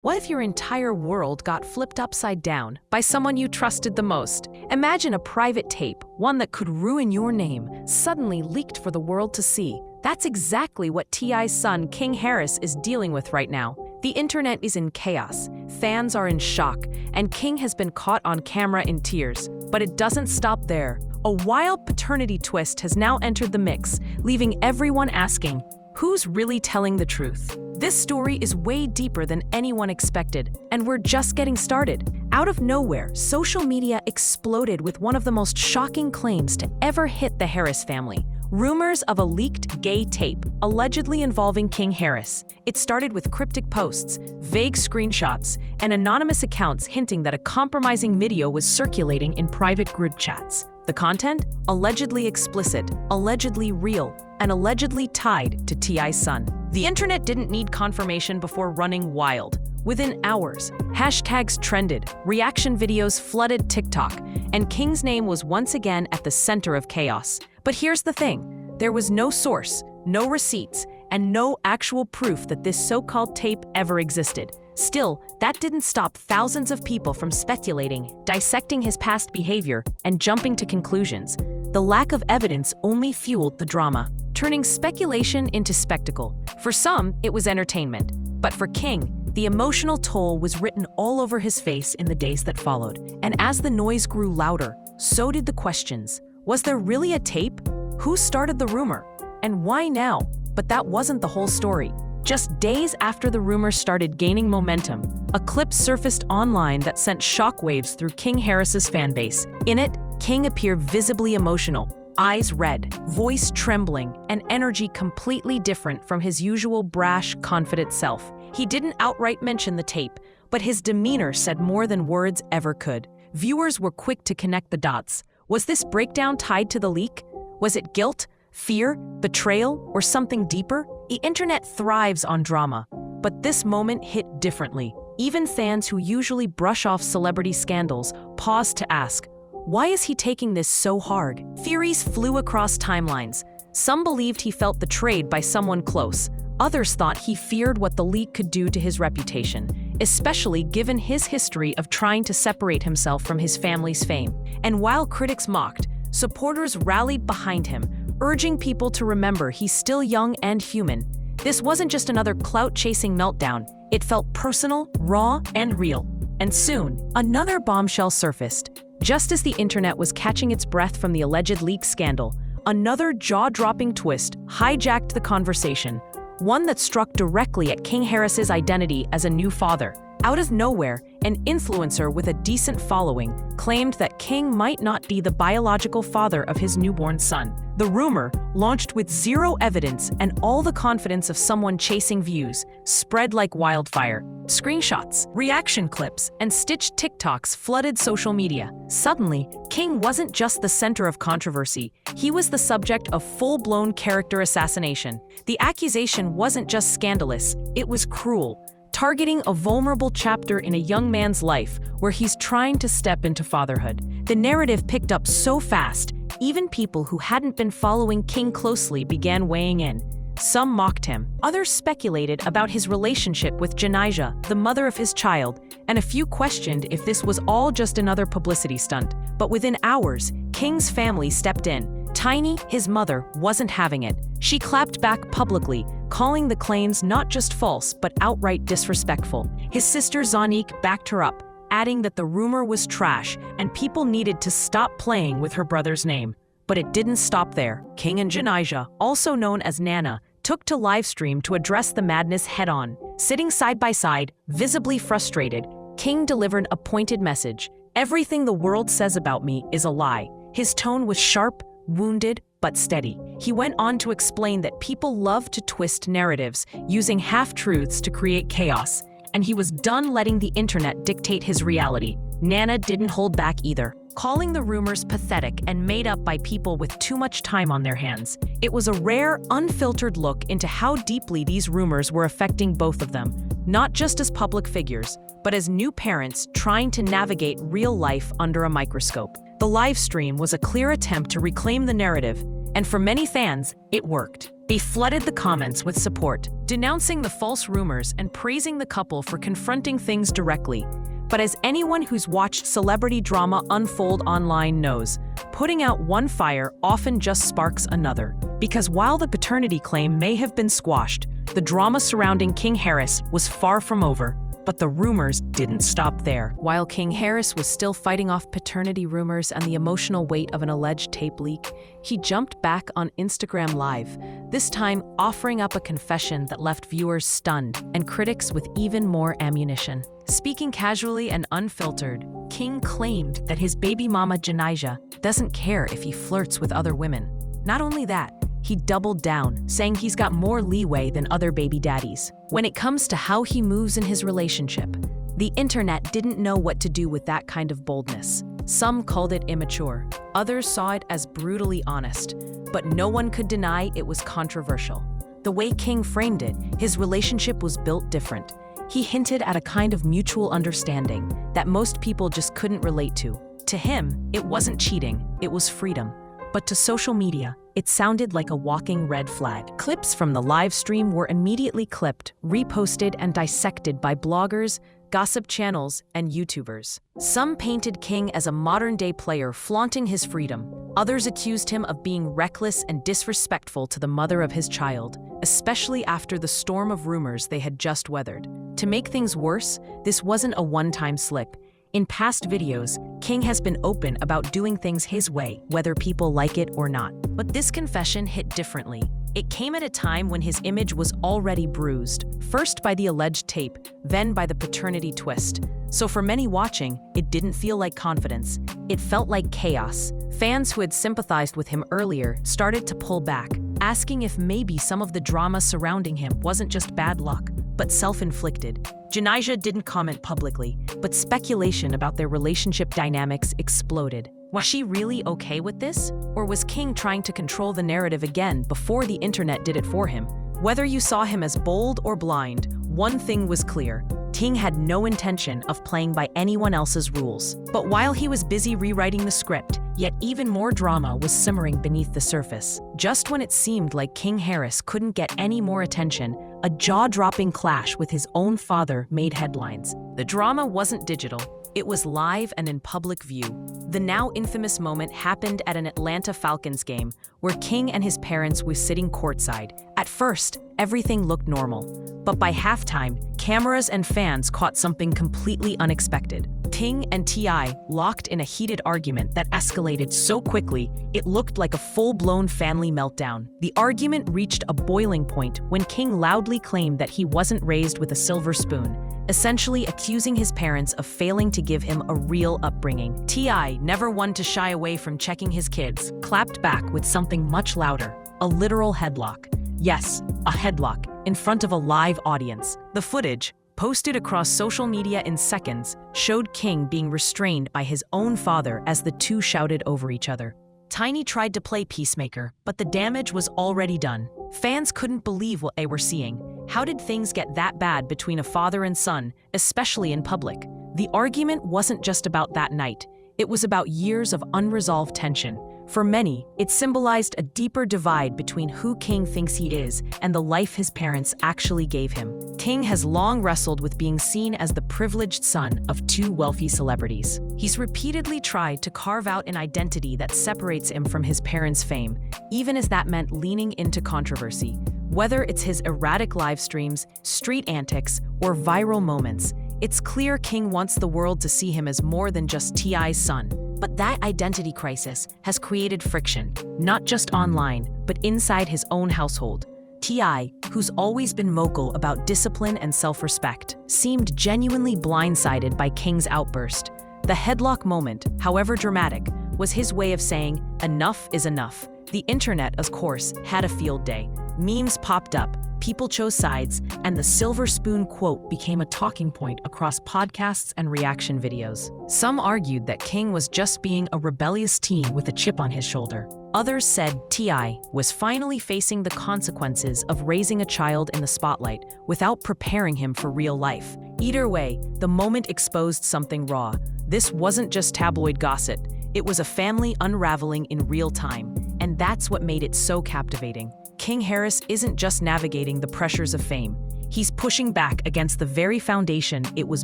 What if your entire world got flipped upside down by someone you trusted the most? Imagine a private tape, one that could ruin your name, suddenly leaked for the world to see. That's exactly what T.I.'s son, King Harris, is dealing with right now. The internet is in chaos, fans are in shock, and King has been caught on camera in tears. But it doesn't stop there. A wild paternity twist has now entered the mix, leaving everyone asking, who's really telling the truth? This story is way deeper than anyone expected, and we're just getting started. Out of nowhere, social media exploded with one of the most shocking claims to ever hit the Harris family. Rumors of a leaked gay tape, allegedly involving King Harris. It started with cryptic posts, vague screenshots, and anonymous accounts hinting that a compromising video was circulating in private group chats. The content? Allegedly explicit, allegedly real, and allegedly tied to T.I.'s son. The internet didn't need confirmation before running wild. Within hours, hashtags trended, reaction videos flooded TikTok, and King's name was once again at the center of chaos. But here's the thing, there was no source, no receipts, and no actual proof that this so-called tape ever existed. Still, that didn't stop thousands of people from speculating, dissecting his past behavior, and jumping to conclusions. The lack of evidence only fueled the drama, turning speculation into spectacle. For some, it was entertainment. But for King, the emotional toll was written all over his face in the days that followed. And as the noise grew louder, so did the questions. Was there really a tape? Who started the rumor? And why now? But that wasn't the whole story. Just days after the rumor started gaining momentum, a clip surfaced online that sent shockwaves through King Harris's fanbase. In it, King appeared visibly emotional, eyes red, voice trembling, and energy completely different from his usual brash, confident self. He didn't outright mention the tape, but his demeanor said more than words ever could. Viewers were quick to connect the dots. Was this breakdown tied to the leak? Was it guilt, fear, betrayal, or something deeper? The internet thrives on drama, but this moment hit differently. Even fans who usually brush off celebrity scandals paused to ask, why is he taking this so hard? Theories flew across timelines. Some believed he felt betrayed by someone close. Others thought he feared what the leak could do to his reputation, especially given his history of trying to separate himself from his family's fame. And while critics mocked, supporters rallied behind him, urging people to remember he's still young and human. This wasn't just another clout-chasing meltdown. It felt personal, raw, and real. And soon, another bombshell surfaced. Just as the internet was catching its breath from the alleged leak scandal, another jaw-dropping twist hijacked the conversation, one that struck directly at King Harris's identity as a new father. Out of nowhere, an influencer with a decent following claimed that King might not be the biological father of his newborn son. The rumor, launched with zero evidence and all the confidence of someone chasing views, spread like wildfire. Screenshots, reaction clips, and stitched TikToks flooded social media. Suddenly, King wasn't just the center of controversy, he was the subject of full-blown character assassination. The accusation wasn't just scandalous, it was cruel, targeting a vulnerable chapter in a young man's life where he's trying to step into fatherhood. The narrative picked up so fast, even people who hadn't been following King closely began weighing in. Some mocked him, others speculated about his relationship with Janijah, the mother of his child, and a few questioned if this was all just another publicity stunt. But within hours, King's family stepped in. Tiny, his mother, wasn't having it. She clapped back publicly, calling the claims not just false but outright disrespectful. His sister Zanique backed her up, adding that the rumor was trash and people needed to stop playing with her brother's name. But it didn't stop there. King and Janijah, also known as Nana, took to livestream to address the madness head-on. Sitting side by side, visibly frustrated, King delivered a pointed message. Everything the world says about me is a lie. His tone was sharp, wounded, but steady. He went on to explain that people love to twist narratives, using half-truths to create chaos, and he was done letting the internet dictate his reality. Nana didn't hold back either, calling the rumors pathetic and made up by people with too much time on their hands. It was a rare, unfiltered look into how deeply these rumors were affecting both of them, not just as public figures, but as new parents trying to navigate real life under a microscope. The live stream was a clear attempt to reclaim the narrative, And for many fans, it worked. They flooded the comments with support, denouncing the false rumors and praising the couple for confronting things directly. But as anyone who's watched celebrity drama unfold online knows, putting out one fire often just sparks another. Because while the paternity claim may have been squashed, the drama surrounding King Harris was far from over. But the rumors didn't stop there. While King Harris was still fighting off paternity rumors and the emotional weight of an alleged tape leak, he jumped back on Instagram Live, this time offering up a confession that left viewers stunned and critics with even more ammunition. Speaking casually and unfiltered, King claimed that his baby mama Janijah doesn't care if he flirts with other women. Not only that, he doubled down, saying he's got more leeway than other baby daddies. When it comes to how he moves in his relationship, the internet didn't know what to do with that kind of boldness. Some called it immature, others saw it as brutally honest, but no one could deny it was controversial. The way King framed it, his relationship was built different. He hinted at a kind of mutual understanding that most people just couldn't relate to. To him, it wasn't cheating, it was freedom. But to social media, it sounded like a walking red flag. Clips from the live stream were immediately clipped, reposted, and dissected by bloggers, gossip channels, and YouTubers. Some painted King as a modern-day player flaunting his freedom. Others accused him of being reckless and disrespectful to the mother of his child, especially after the storm of rumors they had just weathered. To make things worse, this wasn't a one-time slip. In past videos, King has been open about doing things his way, whether people like it or not. But this confession hit differently. It came at a time when his image was already bruised, first by the alleged tape, then by the paternity twist. So for many watching, it didn't feel like confidence. It felt like chaos. Fans who had sympathized with him earlier started to pull back, asking if maybe some of the drama surrounding him wasn't just bad luck, but self-inflicted. Janijah didn't comment publicly, but speculation about their relationship dynamics exploded. Was she really okay with this? Or was King trying to control the narrative again before the internet did it for him? Whether you saw him as bold or blind, one thing was clear. King had no intention of playing by anyone else's rules. But while he was busy rewriting the script, yet even more drama was simmering beneath the surface. Just when it seemed like King Harris couldn't get any more attention, a jaw-dropping clash with his own father made headlines. The drama wasn't digital. It was live and in public view. The now infamous moment happened at an Atlanta Falcons game, where King and his parents were sitting courtside. At first, everything looked normal. But by halftime, cameras and fans caught something completely unexpected. King and T.I. locked in a heated argument that escalated so quickly, it looked like a full-blown family meltdown. The argument reached a boiling point when King loudly claimed that he wasn't raised with a silver spoon, essentially accusing his parents of failing to give him a real upbringing. T.I., never one to shy away from checking his kids, clapped back with something much louder, a literal headlock. Yes, a headlock, in front of a live audience. The footage, posted across social media in seconds, showed King being restrained by his own father as the two shouted over each other. Tiny tried to play peacemaker, but the damage was already done. Fans couldn't believe what they were seeing. How did things get that bad between a father and son, especially in public? The argument wasn't just about that night. It was about years of unresolved tension. For many, it symbolized a deeper divide between who King thinks he is and the life his parents actually gave him. King has long wrestled with being seen as the privileged son of two wealthy celebrities. He's repeatedly tried to carve out an identity that separates him from his parents' fame, even as that meant leaning into controversy. Whether it's his erratic live streams, street antics, or viral moments, it's clear King wants the world to see him as more than just T.I.'s son. But that identity crisis has created friction, not just online, but inside his own household. T.I., who's always been vocal about discipline and self-respect, seemed genuinely blindsided by King's outburst. The headlock moment, however dramatic, was his way of saying, enough is enough. The internet, of course, had a field day. Memes popped up, people chose sides, and the silver spoon quote became a talking point across podcasts and reaction videos. Some argued that King was just being a rebellious teen with a chip on his shoulder. Others said T.I. was finally facing the consequences of raising a child in the spotlight without preparing him for real life. Either way, the moment exposed something raw. This wasn't just tabloid gossip. It was a family unraveling in real time. And And that's what made it so captivating. King Harris isn't just navigating the pressures of fame. He's pushing back against the very foundation it was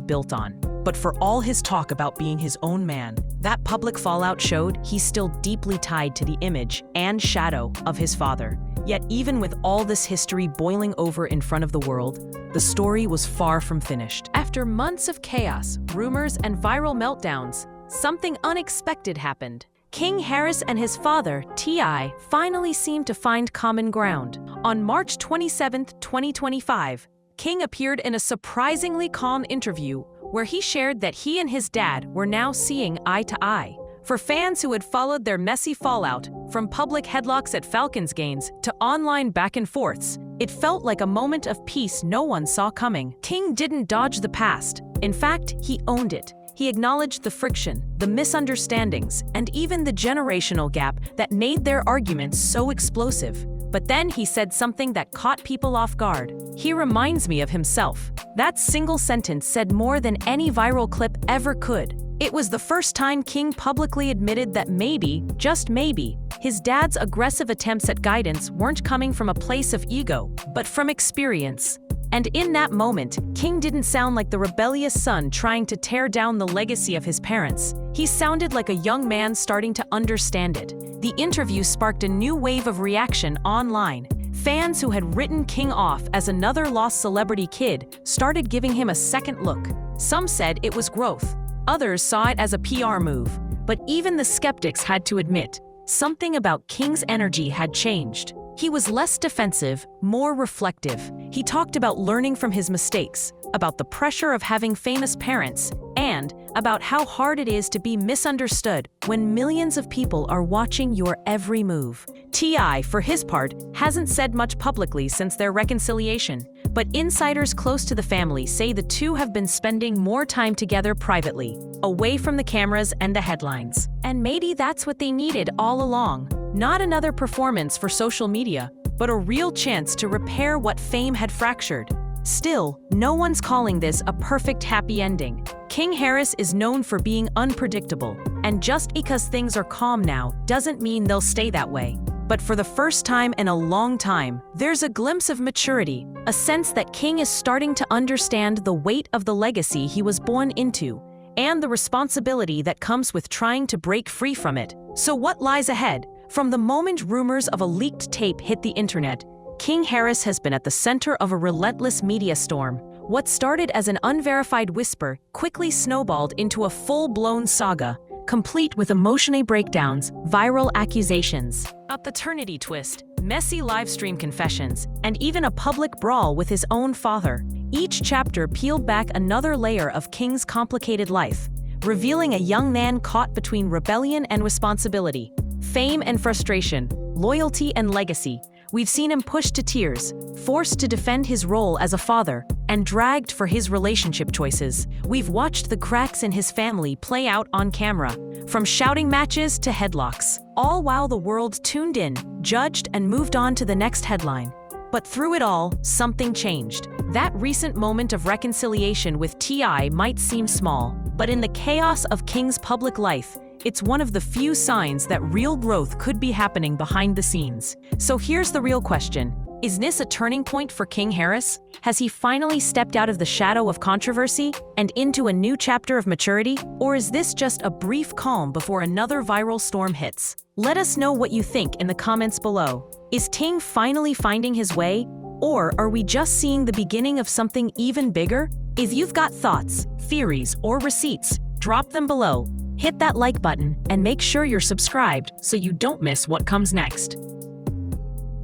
built on. But for all his talk about being his own man, that public fallout showed he's still deeply tied to the image and shadow of his father. Yet even with all this history boiling over in front of the world, the story was far from finished. After months of chaos, rumors, and viral meltdowns, something unexpected happened. King Harris and his father, T.I., finally seemed to find common ground. On March 27, 2025, King appeared in a surprisingly calm interview where he shared that he and his dad were now seeing eye to eye. For fans who had followed their messy fallout, from public headlocks at Falcons games to online back and forths, it felt like a moment of peace no one saw coming. King didn't dodge the past. In fact, he owned it. He acknowledged the friction, the misunderstandings, and even the generational gap that made their arguments so explosive. But then he said something that caught people off guard. "He reminds me of himself." That single sentence said more than any viral clip ever could. It was the first time King publicly admitted that maybe, just maybe, his dad's aggressive attempts at guidance weren't coming from a place of ego, but from experience. And in that moment, King didn't sound like the rebellious son trying to tear down the legacy of his parents. He sounded like a young man starting to understand it. The interview sparked a new wave of reaction online. Fans who had written King off as another lost celebrity kid started giving him a second look. Some said it was growth. Others saw it as a PR move. But even the skeptics had to admit, something about King's energy had changed. He was less defensive, more reflective. He talked about learning from his mistakes, about the pressure of having famous parents, and about how hard it is to be misunderstood when millions of people are watching your every move. T.I., for his part, hasn't said much publicly since their reconciliation, but insiders close to the family say the two have been spending more time together privately, away from the cameras and the headlines. And maybe that's what they needed all along. Not another performance for social media, but a real chance to repair what fame had fractured. Still, no one's calling this a perfect happy ending. King Harris is known for being unpredictable, and just because things are calm now doesn't mean they'll stay that way. But for the first time in a long time, there's a glimpse of maturity, a sense that King is starting to understand the weight of the legacy he was born into, and the responsibility that comes with trying to break free from it. So what lies ahead? From the moment rumors of a leaked tape hit the internet, King Harris has been at the center of a relentless media storm. What started as an unverified whisper quickly snowballed into a full-blown saga, complete with emotional breakdowns, viral accusations, a paternity twist, messy livestream confessions, and even a public brawl with his own father. Each chapter peeled back another layer of King's complicated life, revealing a young man caught between rebellion and responsibility, fame and frustration, loyalty and legacy. We've seen him pushed to tears, forced to defend his role as a father, and dragged for his relationship choices. We've watched the cracks in his family play out on camera, from shouting matches to headlocks, all while the world tuned in, judged, and moved on to the next headline. But through it all, something changed. That recent moment of reconciliation with T.I. might seem small, but in the chaos of King's public life, it's one of the few signs that real growth could be happening behind the scenes. So here's the real question. Is this a turning point for King Harris? Has he finally stepped out of the shadow of controversy and into a new chapter of maturity? Or is this just a brief calm before another viral storm hits? Let us know what you think in the comments below. Is King finally finding his way? Or are we just seeing the beginning of something even bigger? If you've got thoughts, theories, or receipts, drop them below. Hit that like button and make sure you're subscribed so you don't miss what comes next.